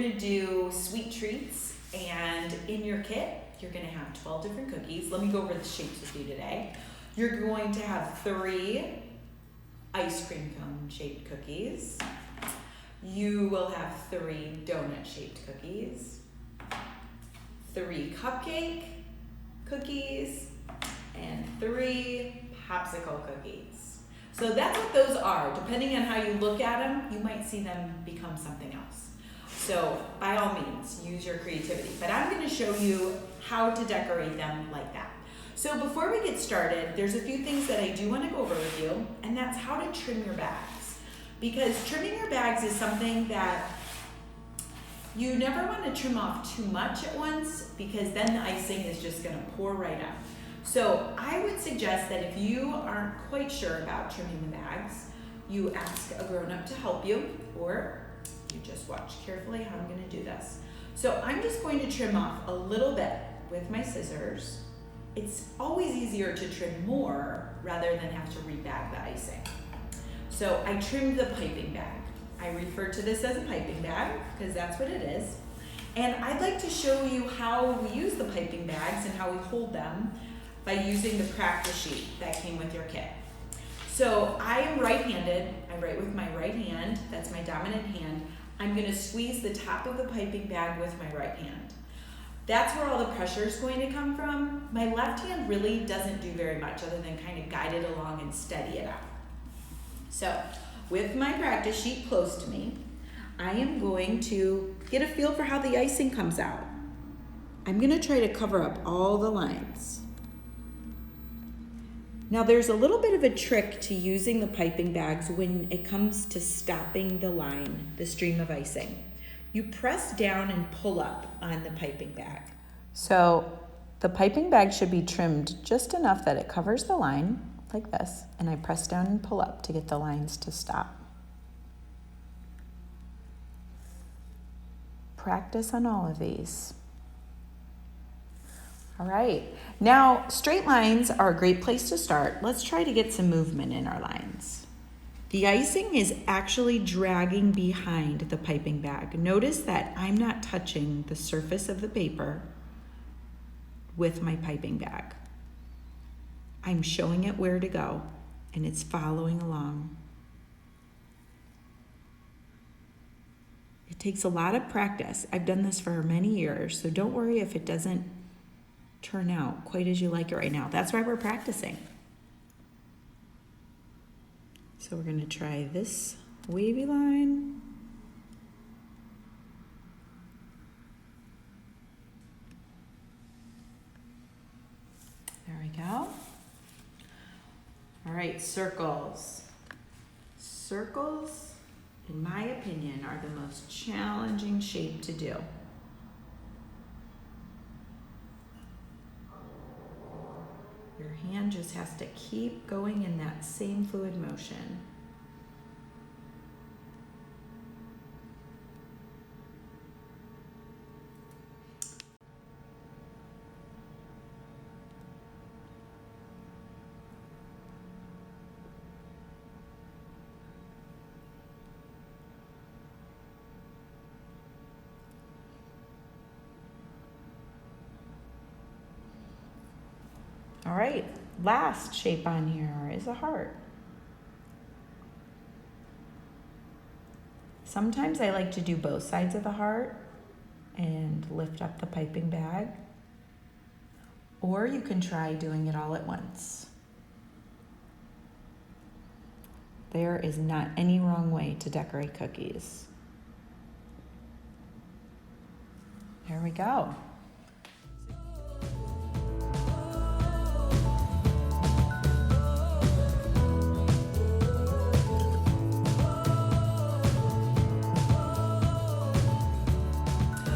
gonna do sweet treats, and in your kit, you're gonna have 12 different cookies. Let me go over the shapes with you today. You're going to have 3 ice cream cone shaped cookies. You will have 3 donut shaped cookies, 3 cupcake cookies, and 3 popsicle cookies. So that's what those are. Depending on how you look at them, you might see them become something else. So by all means, use your creativity. But I'm going to show you how to decorate them like that. So before we get started, there's a few things that I do want to go over with you, and that's how to trim your bags. Because trimming your bags is something that you never want to trim off too much at once, because then the icing is just going to pour right out. So I would suggest that if you aren't quite sure about trimming the bags, you ask a grown-up to help you, or you just watch carefully how I'm going to do this. So I'm just going to trim off a little bit with my scissors. It's always easier to trim more rather than have to rebag the icing. So I trimmed the piping bag. I refer to this as a piping bag because that's what it is. And I'd like to show you how we use the piping bags and how we hold them by using the practice sheet that came with your kit. So I am right-handed. I write with my right hand. That's my dominant hand. I'm going to squeeze the top of the piping bag with my right hand. That's where all the pressure is going to come from. My left hand really doesn't do very much other than kind of guide it along and steady it out. So with my practice sheet close to me, I am going to get a feel for how the icing comes out. I'm going to try to cover up all the lines. Now there's a little bit of a trick to using the piping bags when it comes to stopping the line, the stream of icing. You press down and pull up on the piping bag. So the piping bag should be trimmed just enough that it covers the line, like this, and I press down and pull up to get the lines to stop. Practice on all of these. All right, now straight lines are a great place to start. Let's try to get some movement in our lines. The icing is actually dragging behind the piping bag. Notice that I'm not touching the surface of the paper with my piping bag. I'm showing it where to go, and it's following along. It takes a lot of practice. I've done this for many years, so don't worry if it doesn't turn out quite as you like it right now. That's why we're practicing. So we're going to try this wavy line. There we go. All right, circles. Circles, in my opinion, are the most challenging shape to do. Your hand just has to keep going in that same fluid motion. All right, last shape on here is a heart. Sometimes I like to do both sides of the heart and lift up the piping bag, or you can try doing it all at once. There is not any wrong way to decorate cookies. There we go.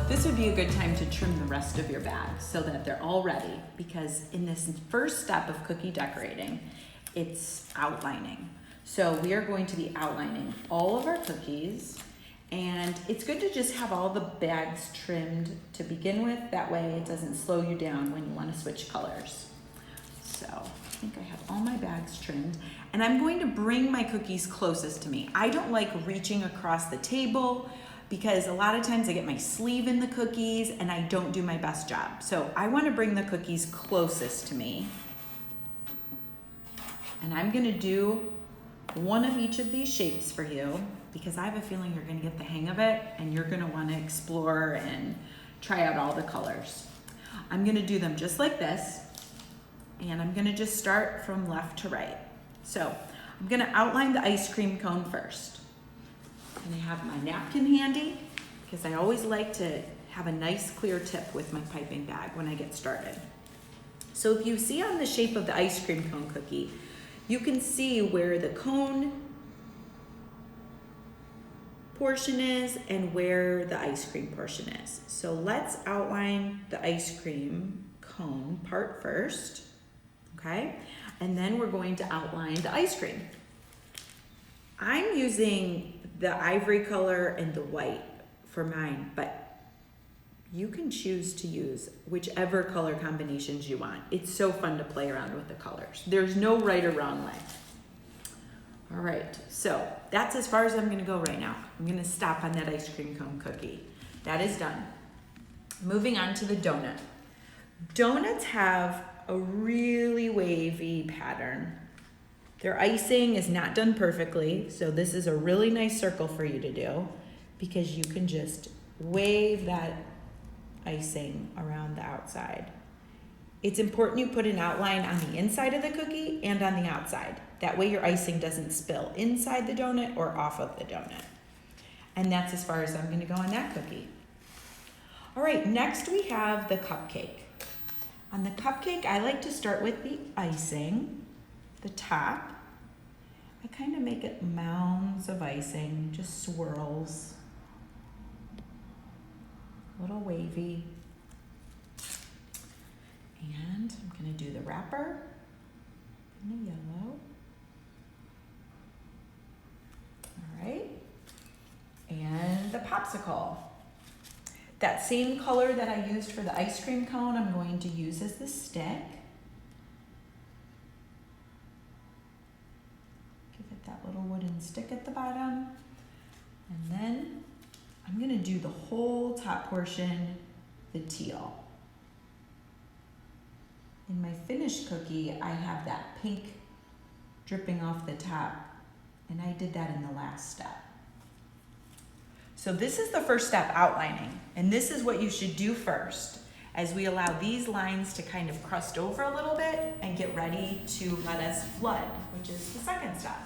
This would be a good time to trim the rest of your bag so that they're all ready, because in this first step of cookie decorating, it's outlining. So we are going to be outlining all of our cookies, and it's good to just have all the bags trimmed to begin with. That way it doesn't slow you down when you want to switch colors. So I think I have all my bags trimmed, and I'm going to bring my cookies closest to me. I don't like reaching across the table because a lot of times I get my sleeve in the cookies and I don't do my best job. So I want to bring the cookies closest to me. And I'm going to do one of each of these shapes for you because I have a feeling you're going to get the hang of it and you're going to want to explore and try out all the colors. I'm going to do them just like this, and I'm going to just start from left to right. So I'm going to outline the ice cream cone first. And I have my napkin handy because I always like to have a nice clear tip with my piping bag when I get started. So if you see on the shape of the ice cream cone cookie, you can see where the cone portion is and where the ice cream portion is. So let's outline the ice cream cone part first, okay? And then we're going to outline the ice cream. I'm using the ivory color and the white for mine, but you can choose to use whichever color combinations you want. It's so fun to play around with the colors. There's no right or wrong way. All right, so that's as far as I'm gonna go right now. I'm gonna stop on that ice cream cone cookie. That is done. Moving on to the donut. Donuts have a really wavy pattern. Their icing is not done perfectly, so this is a really nice circle for you to do because you can just wave that icing around the outside. It's important you put an outline on the inside of the cookie and on the outside. That way your icing doesn't spill inside the donut or off of the donut. And that's as far as I'm gonna go on that cookie. All right, next we have the cupcake. On the cupcake, I like to start with the icing, the top. I kind of make it mounds of icing, just swirls. A little wavy. And I'm gonna do the wrapper in the yellow. All right. And the popsicle. That same color that I used for the ice cream cone, I'm going to use as the stick. Give it that little wooden stick at the bottom. And then I'm gonna do the whole top portion, the teal. In my finished cookie, I have that pink dripping off the top, and I did that in the last step. So this is the first step, outlining, and this is what you should do first as we allow these lines to kind of crust over a little bit and get ready to let us flood, which is the second step.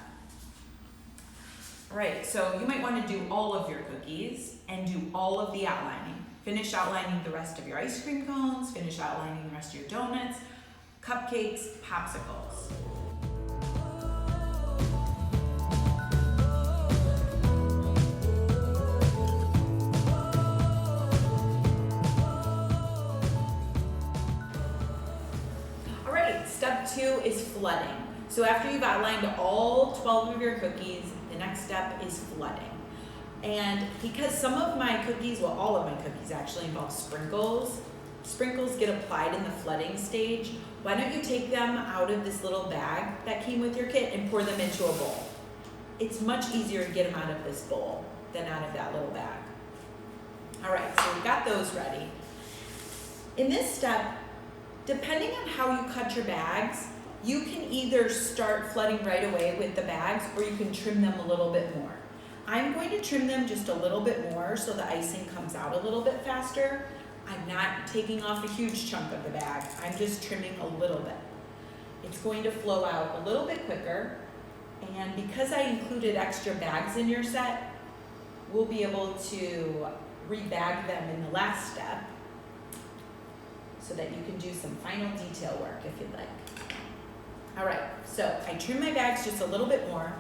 All right, so you might want to do all of your cookies and do all of the outlining. Finish outlining the rest of your ice cream cones, finish outlining the rest of your donuts, cupcakes, popsicles. All right, step 2 is flooding. So after you've outlined all 12 of your cookies, the next step is flooding. And because some of my cookies, well, all of my cookies actually involve sprinkles, sprinkles get applied in the flooding stage, why don't you take them out of this little bag that came with your kit and pour them into a bowl? It's much easier to get them out of this bowl than out of that little bag. All right, so we got those ready. In this step, depending on how you cut your bags, you can either start flooding right away with the bags or you can trim them a little bit more. I'm going to trim them just a little bit more so the icing comes out a little bit faster. I'm not taking off a huge chunk of the bag. I'm just trimming a little bit. It's going to flow out a little bit quicker. And because I included extra bags in your set, we'll be able to rebag them in the last step so that you can do some final detail work if you'd like. All right, so I trim my bags just a little bit more.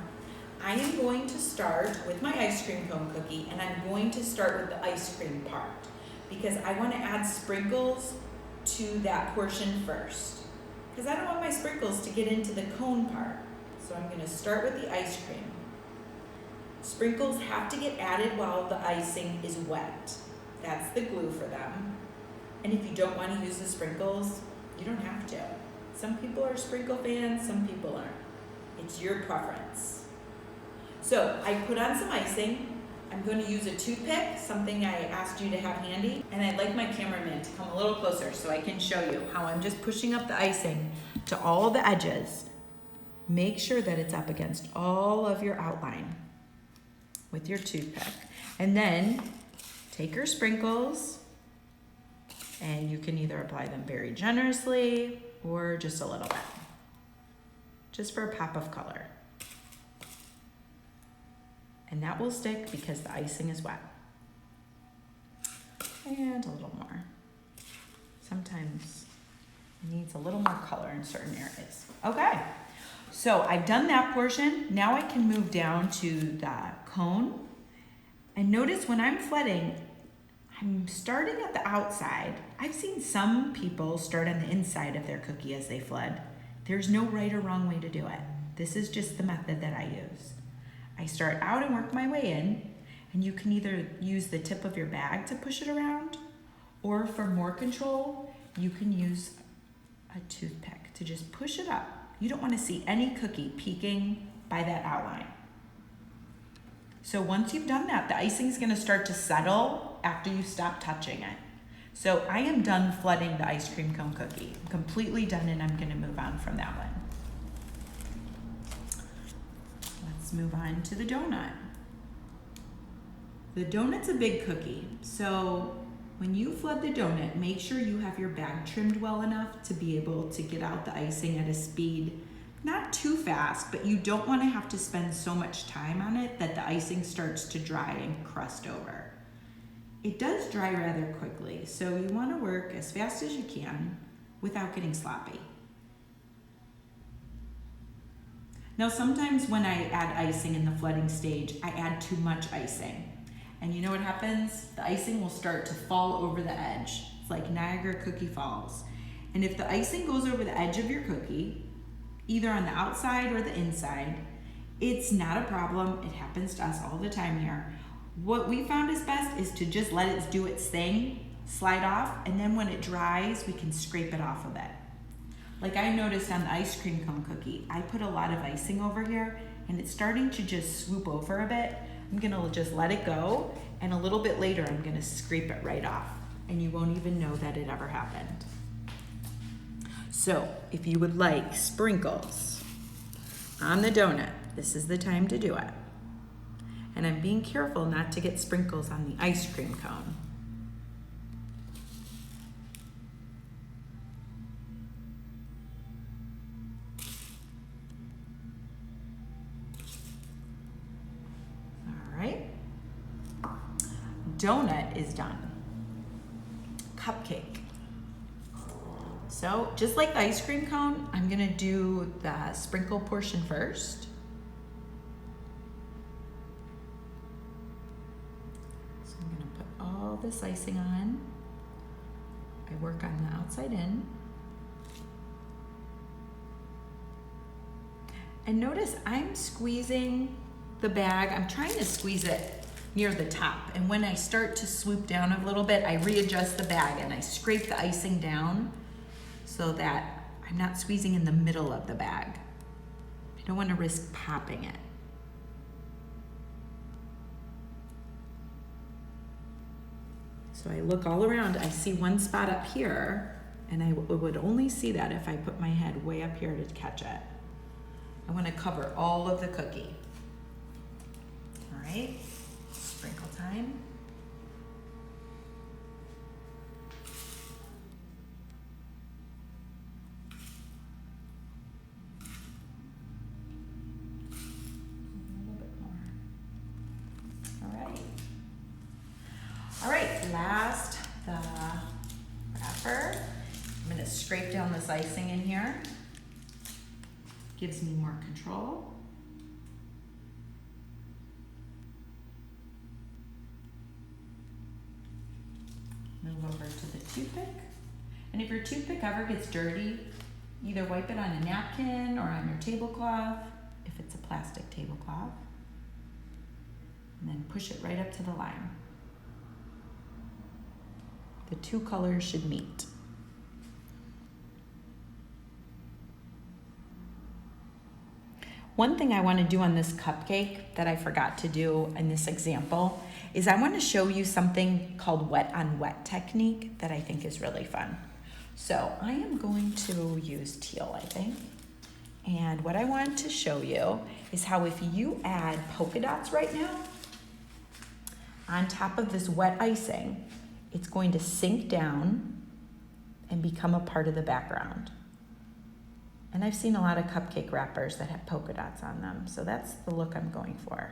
I am going to start with my ice cream cone cookie, and I'm going to start with the ice cream part because I want to add sprinkles to that portion first because I don't want my sprinkles to get into the cone part. So I'm going to start with the ice cream. Sprinkles have to get added while the icing is wet. That's the glue for them. And if you don't want to use the sprinkles, you don't have to. Some people are sprinkle fans, some people aren't. It's your preference. So I put on some icing, I'm going to use a toothpick, something I asked you to have handy, and I'd like my cameraman to come a little closer so I can show you how I'm just pushing up the icing to all the edges. Make sure that it's up against all of your outline with your toothpick. And then take your sprinkles, and you can either apply them very generously or just a little bit, just for a pop of color. And that will stick because the icing is wet. And a little more. Sometimes it needs a little more color in certain areas. Okay, so I've done that portion. Now I can move down to the cone. And notice when I'm flooding, I'm starting at the outside. I've seen some people start on the inside of their cookie as they flood. There's no right or wrong way to do it. This is just the method that I use. I start out and work my way in, and you can either use the tip of your bag to push it around, or for more control, you can use a toothpick to just push it up. You don't want to see any cookie peeking by that outline. So once you've done that, the icing is going to start to settle after you stop touching it. So I am done flooding the ice cream cone cookie. I'm completely done, and I'm going to move on from that one. Let's move on to the donut. The donut's a big cookie, so when you flood the donut, make sure you have your bag trimmed well enough to be able to get out the icing at a speed not too fast, but you don't want to have to spend so much time on it that the icing starts to dry and crust over. It does dry rather quickly, so you want to work as fast as you can without getting sloppy. Now, sometimes when I add icing in the flooding stage, I add too much icing. And you know what happens? The icing will start to fall over the edge. It's like Niagara Cookie Falls. And if the icing goes over the edge of your cookie, either on the outside or the inside, it's not a problem. It happens to us all the time here. What we found is best is to just let it do its thing, slide off, and then when it dries, we can scrape it off of it. Like I noticed on the ice cream cone cookie, I put a lot of icing over here and it's starting to just swoop over a bit. I'm gonna just let it go, and a little bit later I'm gonna scrape it right off, and you won't even know that it ever happened. So if you would like sprinkles on the donut, this is the time to do it. And I'm being careful not to get sprinkles on the ice cream cone. Donut is done. Cupcake. So just like the ice cream cone, I'm gonna do the sprinkle portion first. So I'm gonna put all this icing on. I work on the outside in. And notice I'm squeezing the bag. I'm trying to squeeze it near the top, and when I start to swoop down a little bit, I readjust the bag and I scrape the icing down so that I'm not squeezing in the middle of the bag. I don't want to risk popping it. So I look all around, I see one spot up here, and I would only see that if I put my head way up here to catch it. I want to cover all of the cookie. All right. Sprinkle time. A little bit more. All right. All right, last, the wrapper. I'm gonna scrape down this icing in here. Gives me more control. Move over to the toothpick. And if your toothpick ever gets dirty, either wipe it on a napkin or on your tablecloth, if it's a plastic tablecloth, and then push it right up to the line. The two colors should meet. One thing I want to do on this cupcake that I forgot to do in this example is I want to show you something called wet on wet technique that I think is really fun. So I am going to use teal, I think. And what I want to show you is how if you add polka dots right now on top of this wet icing, it's going to sink down and become a part of the background. And I've seen a lot of cupcake wrappers that have polka dots on them, so that's the look I'm going for.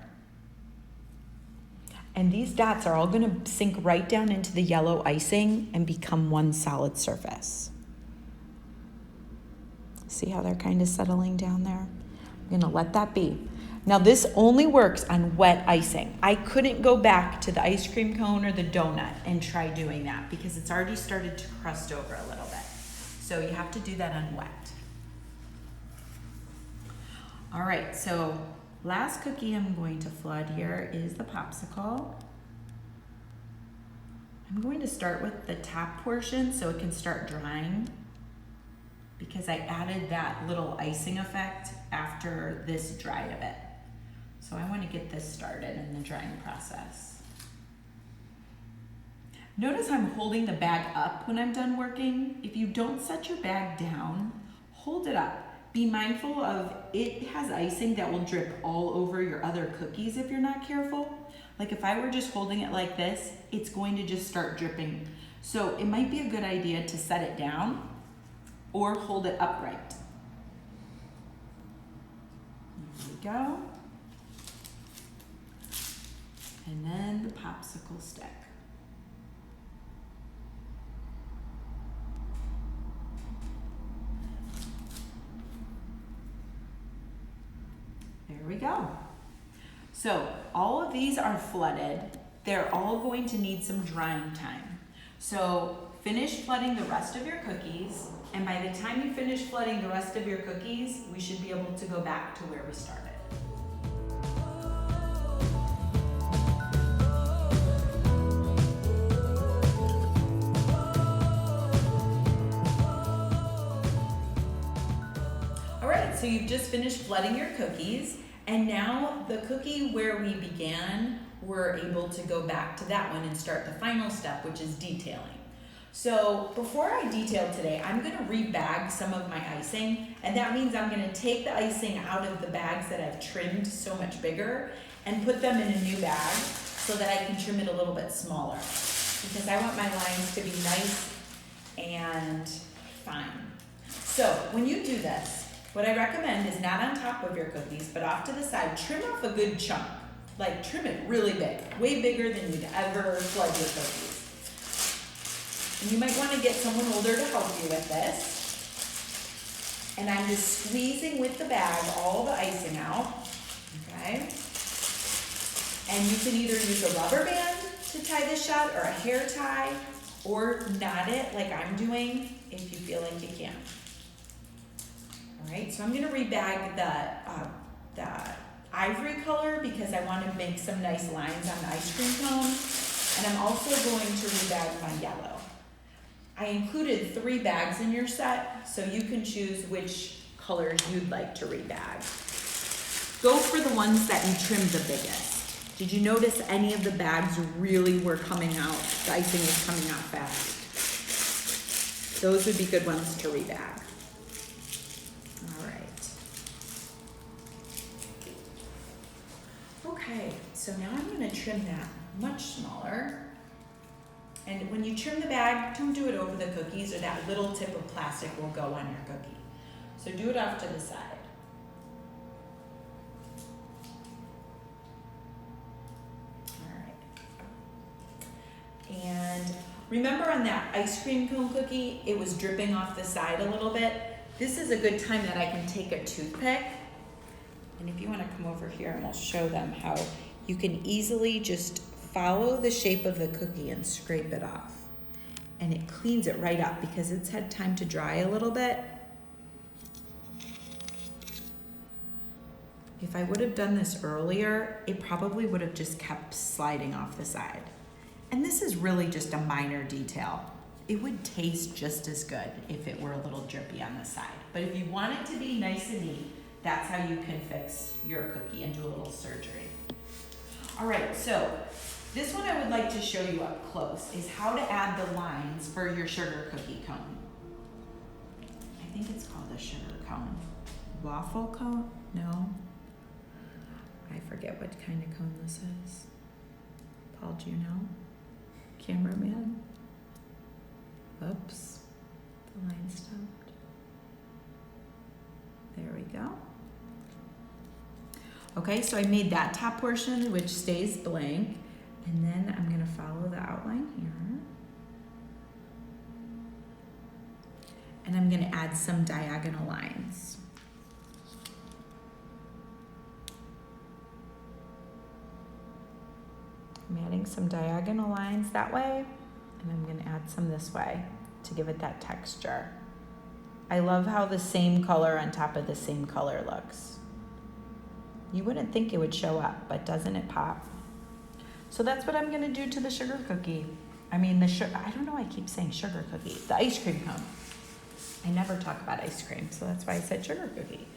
And these dots are all gonna sink right down into the yellow icing and become one solid surface. See how they're kind of settling down there? I'm gonna let that be. Now this only works on wet icing. I couldn't go back to the ice cream cone or the donut and try doing that because it's already started to crust over a little bit. So you have to do that on wet. All right, so last cookie I'm going to flood here is the popsicle. I'm going to start with the top portion so it can start drying because I added that little icing effect after this dried a bit. So I want to get this started in the drying process. Notice I'm holding the bag up when I'm done working. If you don't set your bag down, hold it up. Be mindful of it has icing that will drip all over your other cookies if you're not careful. Like if I were just holding it like this, it's going to just start dripping. So it might be a good idea to set it down or hold it upright. There we go. And then the popsicle stick. There we go. So all of these are flooded. They're all going to need some drying time. So finish flooding the rest of your cookies, and by the time you finish flooding the rest of your cookies, we should be able to go back to where we started. All right, so you've just finished flooding your cookies, and now the cookie where we began, we're able to go back to that one and start the final step, which is detailing. So before I detail today, I'm gonna rebag some of my icing, and that means I'm gonna take the icing out of the bags that I've trimmed so much bigger and put them in a new bag so that I can trim it a little bit smaller because I want my lines to be nice and fine. So when you do this, what I recommend is not on top of your cookies, but off to the side, trim off a good chunk. Like trim it really big, way bigger than you'd ever flood your cookies. And you might want to get someone older to help you with this. And I'm just squeezing with the bag all the icing out, okay? And you can either use a rubber band to tie this shut or a hair tie or knot it like I'm doing if you feel like you can. All right, so I'm gonna rebag the ivory color because I want to make some nice lines on the ice cream cone. And I'm also going to rebag my yellow. I included 3 bags in your set, so you can choose which colors you'd like to rebag. Go for the ones that you trimmed the biggest. Did you notice any of the bags really were coming out? The icing was coming out fast. Those would be good ones to rebag. Okay, so now I'm going to trim that much smaller. And when you trim the bag, don't do it over the cookies or that little tip of plastic will go on your cookie. So do it off to the side. All right. And remember on that ice cream cone cookie, it was dripping off the side a little bit. This is a good time that I can take a toothpick. And if you want to come over here and we'll show them how you can easily just follow the shape of the cookie and scrape it off. And it cleans it right up because it's had time to dry a little bit. If I would have done this earlier, it probably would have just kept sliding off the side. And this is really just a minor detail. It would taste just as good if it were a little drippy on the side. But if you want it to be nice and neat, that's how you can fix your cookie and do a little surgery. All right, so this one I would like to show you up close is how to add the lines for your sugar cookie cone. I think it's called a sugar cone. Waffle cone? No. I forget what kind of cone this is. Paul, do you know? Cameraman? Oops. The line stopped. There we go. Okay, so I made that top portion, which stays blank, and then I'm gonna follow the outline here. And I'm gonna add some diagonal lines. I'm adding some diagonal lines that way, and I'm gonna add some this way to give it that texture. I love how the same color on top of the same color looks. You wouldn't think it would show up, but doesn't it pop? So that's what I'm gonna do to the sugar cookie. I mean, I don't know why I keep saying sugar cookie. The ice cream cone. I never talk about ice cream, so that's why I said sugar cookie.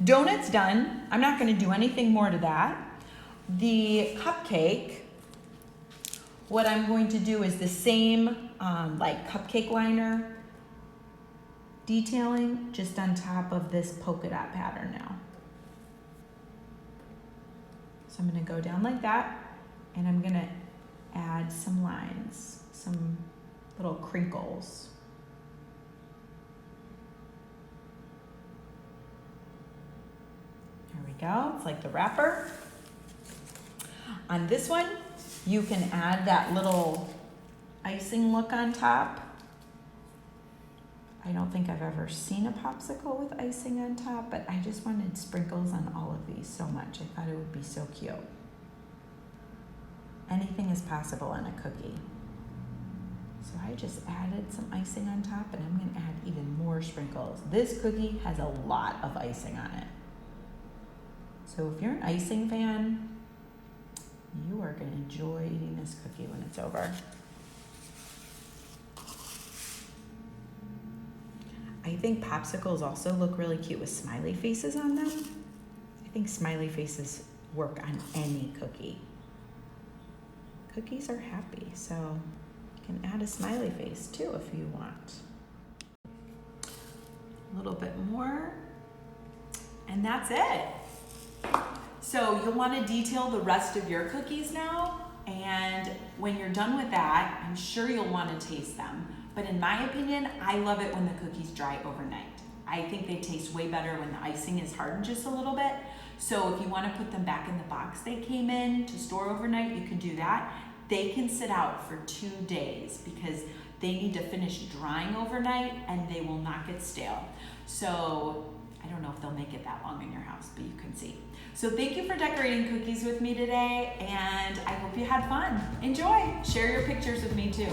Donut's done. I'm not gonna do anything more to that. The cupcake, what I'm going to do is the same like cupcake liner detailing just on top of this polka dot pattern now. So I'm gonna go down like that, and I'm gonna add some lines, some little crinkles. There we go, it's like the wrapper. On this one, you can add that little icing look on top. I don't think I've ever seen a popsicle with icing on top, but I just wanted sprinkles on all of these so much. I thought it would be so cute. Anything is possible on a cookie. So I just added some icing on top, and I'm gonna add even more sprinkles. This cookie has a lot of icing on it. So if you're an icing fan, you are gonna enjoy eating this cookie when it's over. I think popsicles also look really cute with smiley faces on them. I think smiley faces work on any cookie. Cookies are happy, so you can add a smiley face too if you want. A little bit more, and that's it. So you'll want to detail the rest of your cookies now, and when you're done with that, I'm sure you'll want to taste them. But in my opinion, I love it when the cookies dry overnight. I think they taste way better when the icing is hardened just a little bit. So if you want to put them back in the box they came in to store overnight, you can do that. They can sit out for 2 days because they need to finish drying overnight and they will not get stale. So I don't know if they'll make it that long in your house, but you can see. So thank you for decorating cookies with me today, and I hope you had fun. Enjoy. Share your pictures with me too.